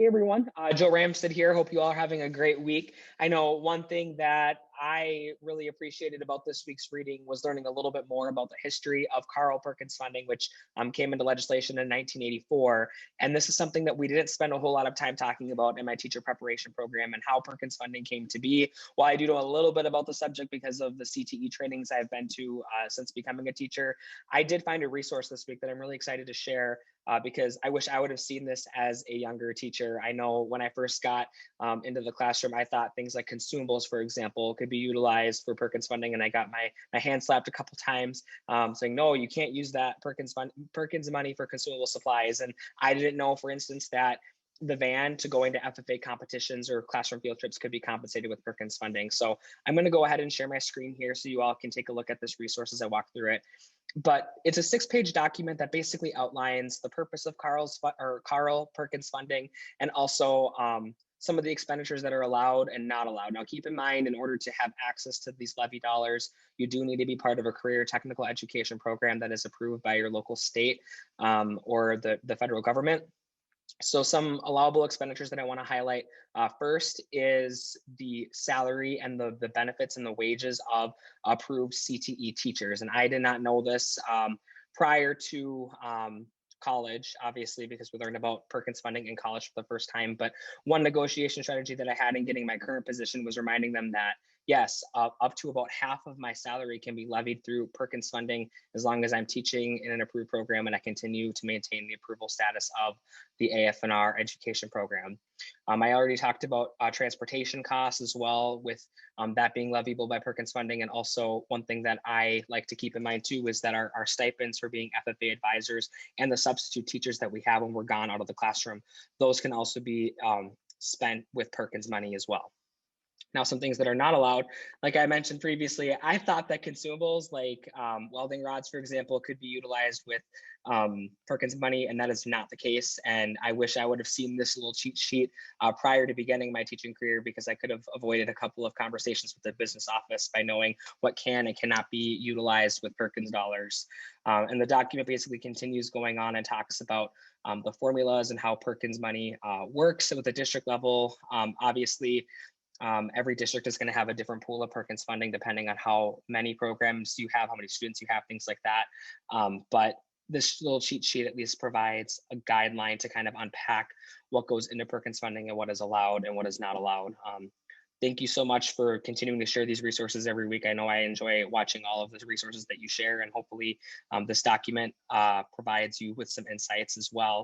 Hey everyone, Joe Ramstead here. Hope you all are having a great week. I know one thing that I really appreciated about this week's reading was learning a little bit more about the history of Carl Perkins funding, which came into legislation in 1984. And this is something that we didn't spend a whole lot of time talking about in my teacher preparation program and how Perkins funding came to be. While I do know a little bit about the subject because of the CTE trainings I've been to since becoming a teacher, I did find a resource this week that I'm really excited to share because I wish I would have seen this as a younger teacher. I know when I first got into the classroom, I thought things like consumables, for example, could be utilized for Perkins funding. And I got my hand slapped a couple times saying, no, you can't use that Perkins money for consumable supplies. And I didn't know, for instance, that the van to going to FFA competitions or classroom field trips could be compensated with Perkins funding. So I'm going to go ahead and share my screen here so you all can take a look at this resource as I walk through it. But it's a 6-page document that basically outlines the purpose of Carl Perkins funding and also some of the expenditures that are allowed and not allowed. Now, keep in mind, in order to have access to these levy dollars, you do need to be part of a career technical education program that is approved by your local state or the federal government. So some allowable expenditures that I want to highlight first is the salary and the benefits and the wages of approved CTE teachers. And I did not know this prior to college, obviously, because we learned about Perkins funding in college for the first time. But one negotiation strategy that I had in getting my current position was reminding them that, yes, up to about half of my salary can be levied through Perkins funding as long as I'm teaching in an approved program and I continue to maintain the approval status of the AFNR education program. I already talked about transportation costs as well, with that being leviable by Perkins funding. And also one thing that I like to keep in mind too is that our stipends for being FFA advisors and the substitute teachers that we have when we're gone out of the classroom, those can also be spent with Perkins money as well. Now, some things that are not allowed, like I mentioned previously, I thought that consumables like welding rods, for example, could be utilized with Perkins money, and that is not the case. And I wish I would have seen this little cheat sheet prior to beginning my teaching career, because I could have avoided a couple of conversations with the business office by knowing what can and cannot be utilized with Perkins dollars. And the document basically continues going on and talks about the formulas and how Perkins money works at the district level. Obviously, every district is going to have a different pool of Perkins funding depending on how many programs you have, how many students you have, things like that. But this little cheat sheet at least provides a guideline to kind of unpack what goes into Perkins funding and what is allowed and what is not allowed. Thank you so much for continuing to share these resources every week. I know I enjoy watching all of the resources that you share, and hopefully this document provides you with some insights as well.